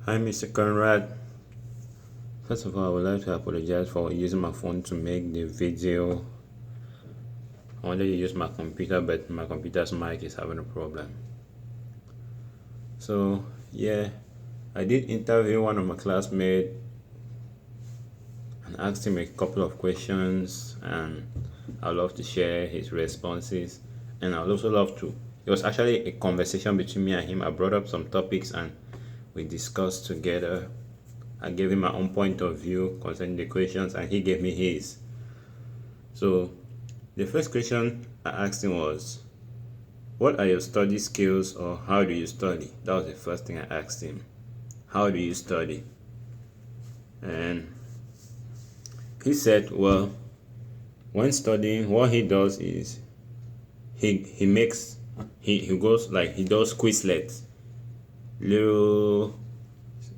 Hi, Mr. Conrad. First of all, I would like to apologize for using my phone to make the video. I wanted to use my computer, but my computer's mic is having a problem. So, yeah, I did interview one of my classmates and asked him a couple of questions, and I'd love to share his responses. And I'd also love to. It was actually a conversation between me and him. I brought up some topics and we discussed together. I gave him my own point of view concerning the questions, and he gave me his. So, the first question I asked him was, what are your study skills, or how do you study? That was the first thing I asked him. How do you study? And he said, well, when studying, what he does is he makes he goes like he does Quizlets, little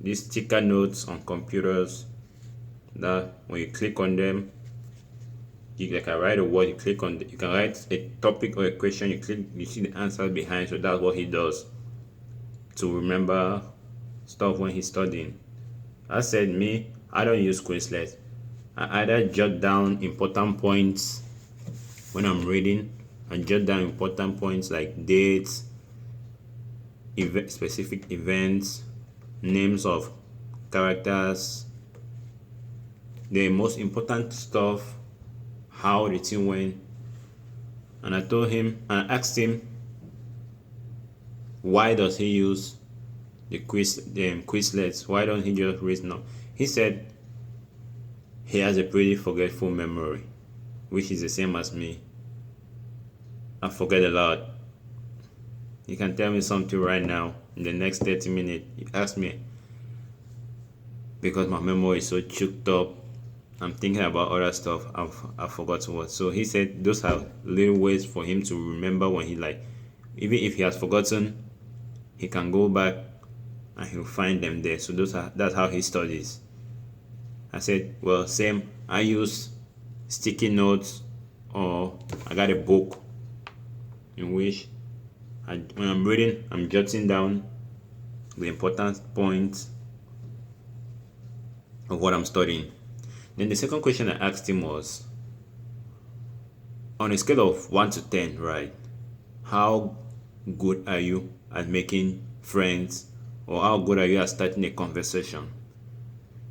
these sticker notes on computers that when you click on them, you can write a word, you click on you can write a topic or a question, you click, you see the answer behind. So that's what he does to remember stuff when he's studying. I said, me, I don't use Quizlet. I either jot down important points when I'm reading, and jot down important points like dates, specific events, names of characters, the most important stuff, how the thing went. And I asked him, why does he use the Quizlets? Why don't he just read now? He said he has a pretty forgetful memory, which is the same as me. I forget a lot. You can tell me something right now in the next 30 minutes. You ask me, because my memory is so choked up, I'm thinking about other stuff. I've forgotten what. So he said those are little ways for him to remember when he even if he has forgotten, he can go back and he'll find them there. So that's how he studies. I said, well, same. I use sticky notes, or I got a book in which when I'm reading, I'm jotting down the important points of what I'm studying. Then the second question I asked him was, on a scale of 1 to 10, right? How good are you at making friends, or how good are you at starting a conversation?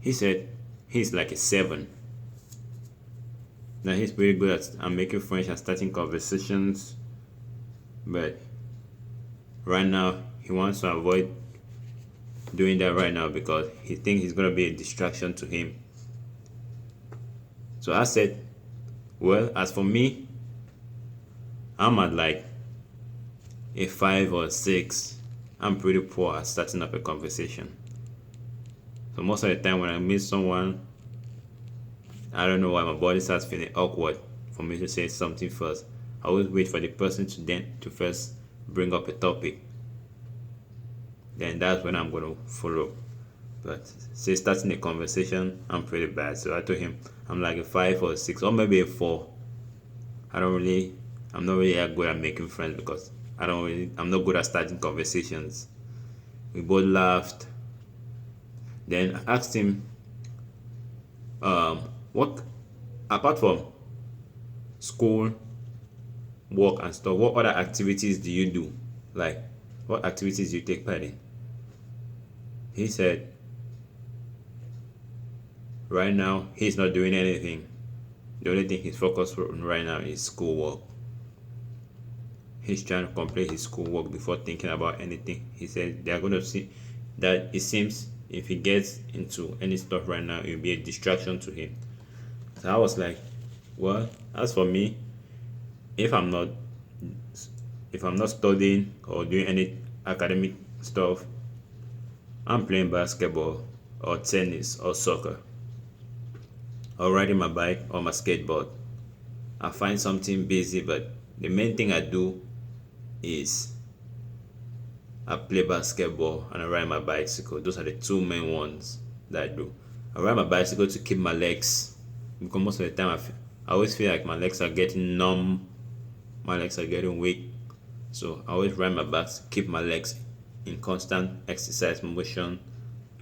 He said he's like a 7. Now he's very good at making friends and starting conversations, but right now he wants to avoid doing that right now because he thinks it's gonna be a distraction to him. So I said, well, as for me, I'm at like a 5 or 6. I'm pretty poor at starting up a conversation. So most of the time when I meet someone, I don't know why my body starts feeling awkward for me to say something first. I always wait for the person to first bring up a topic. Then that's when I'm gonna follow. But say starting a conversation, I'm pretty bad. So I told him I'm like a 5 or 6, or maybe a 4. I'm not really that good at making friends because I'm not good at starting conversations. We both laughed. Then I asked him, what apart from school, work and stuff, what other activities do you do? Like, what activities do you take part in? He said right now he's not doing anything. The only thing he's focused on right now is schoolwork. He's trying to complete his schoolwork before thinking about anything. He said they're going to see that it seems if he gets into any stuff right now, it will be a distraction to him. So I was like, well, as for me, if I'm not studying or doing any academic stuff, I'm playing basketball or tennis or soccer or riding my bike or my skateboard. I find something busy, but the main thing I do is I play basketball and I ride my bicycle. Those are the two main ones that I do. I ride my bicycle to keep my legs, because most of the time I always feel like my legs are getting numb, my legs are getting weak. So I always ride my bike to keep my legs in constant exercise motion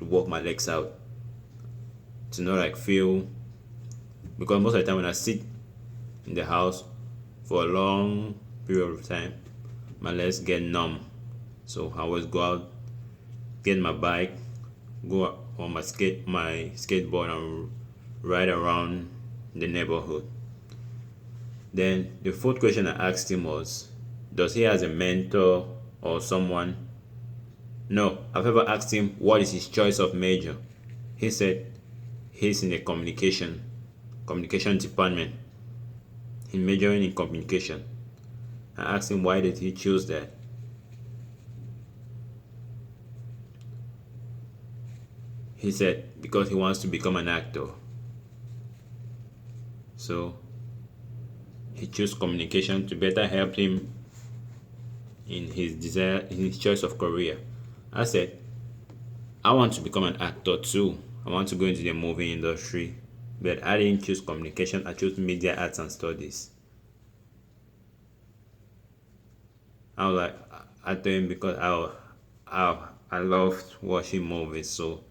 to walk my legs out, to not like feel, because most of the time when I sit in the house for a long period of time, my legs get numb. So I always go out, get my bike, go on my skateboard and ride around the neighborhood. Then the fourth question I asked him was, does he has a mentor or someone? No, I've ever asked him what is his choice of major. He said he's in a communication department. He's majoring in communication. I asked him why did he choose that. He said because he wants to become an actor. So he chose communication to better help him in his desire, in his choice of career. I said, I want to become an actor too. I want to go into the movie industry, but I didn't choose communication. I chose media arts and studies. I was like, I told him because I loved watching movies, so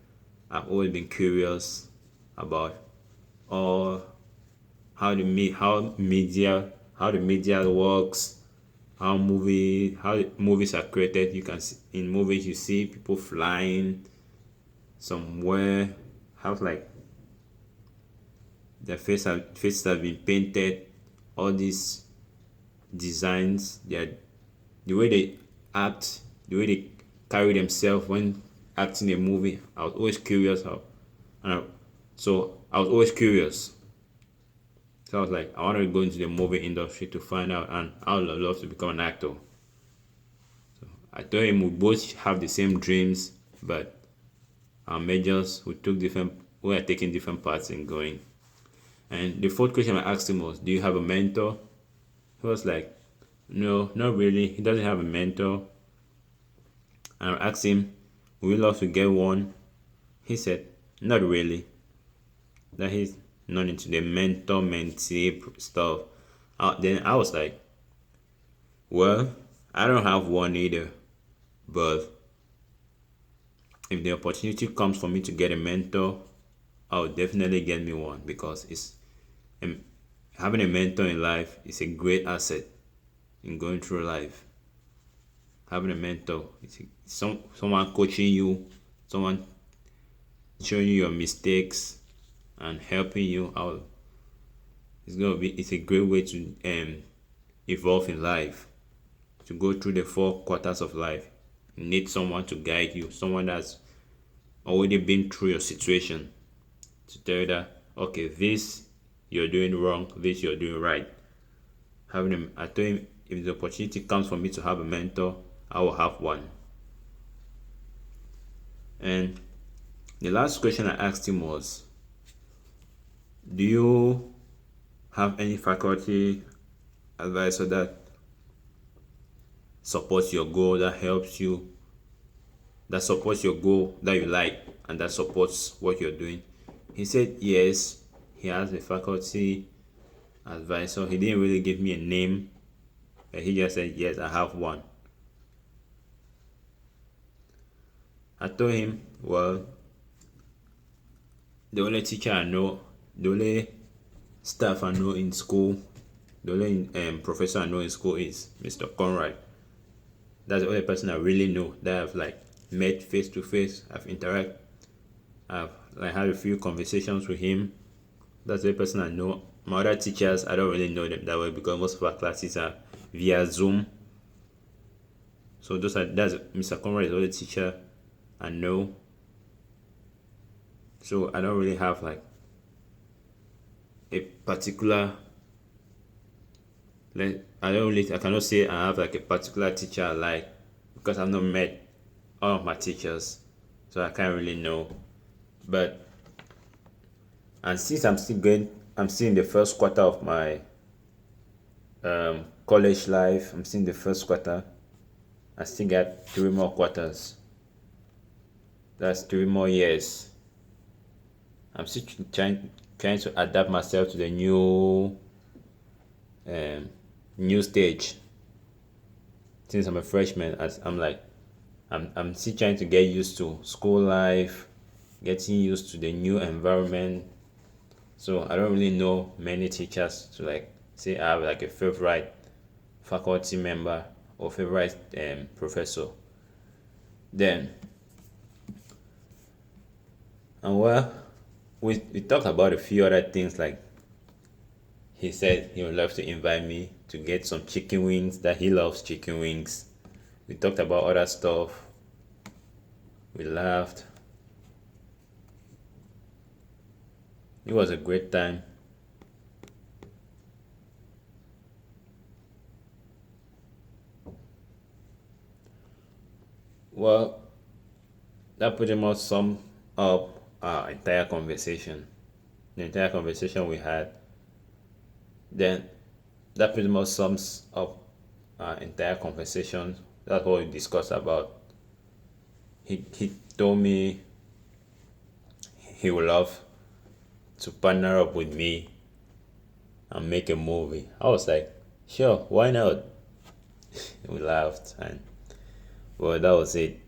I've always been curious about all how the media works, how movies are created. You can see in movies you see people flying somewhere, how like their faces have been painted, all these designs, the way they act, the way they carry themselves when acting a movie. I was always curious so I was always curious. So I was like, I wanted to go into the movie industry to find out, and I would love to become an actor. I told him we both have the same dreams, but our majors we are taking different paths in going. And the fourth question I asked him was, do you have a mentor? He was like, no, not really. He doesn't have a mentor. And I asked him, would you love to get one? He said, not really. That he's not into the mentor mentee stuff. Then I was like, well, I don't have one either, but if the opportunity comes for me to get a mentor, I'll definitely get me one, because um, having a mentor in life is a great asset in going through life. Having a mentor, someone coaching you, someone showing you your mistakes and helping you out. It's a great way to evolve in life, to go through the 4 quarters of life. You need someone to guide you, someone that's already been through your situation, to tell you that, okay, this you're doing wrong, this you're doing right. I told him, if the opportunity comes for me to have a mentor, I will have one. And the last question I asked him was, do you have any faculty advisor that supports your goal, that supports your goal that you like, and that supports what you're doing? He said yes, he has a faculty advisor. He didn't really give me a name, but he just said yes, I have one. I told him, well, the only teacher I know, the only staff I know in school, the only professor I know in school is Mr. Conrad. That's the only person I really know that I've like met face to face. I've like had a few conversations with him. That's the only person I know. My other teachers, I don't really know them that well, because most of our classes are via Zoom. So that's Mr. Conrad is the only teacher I know. So I don't really have like a particular, I cannot say I have like a particular teacher I like, because I've not met all of my teachers, so I can't really know. But and since I'm still in the first quarter of my college life. I'm still in the first quarter. I still got 3 more quarters. That's 3 more years. I'm still trying to adapt myself to the new stage. Since I'm a freshman, I'm still trying to get used to school life, getting used to the new environment. So I don't really know many teachers to like say I have like a favorite faculty member or favorite professor. Then, and well, we talked about a few other things like he said he would love to invite me to get some chicken wings, that he loves chicken wings. We talked about other stuff. We laughed. It was a great time. Well, that pretty much sum up our entire conversation. The entire conversation we had. Then that pretty much sums up our entire conversation. That's what we discussed about. He told me he would love to partner up with me and make a movie. I was like, sure, why not? We laughed, and well, that was it.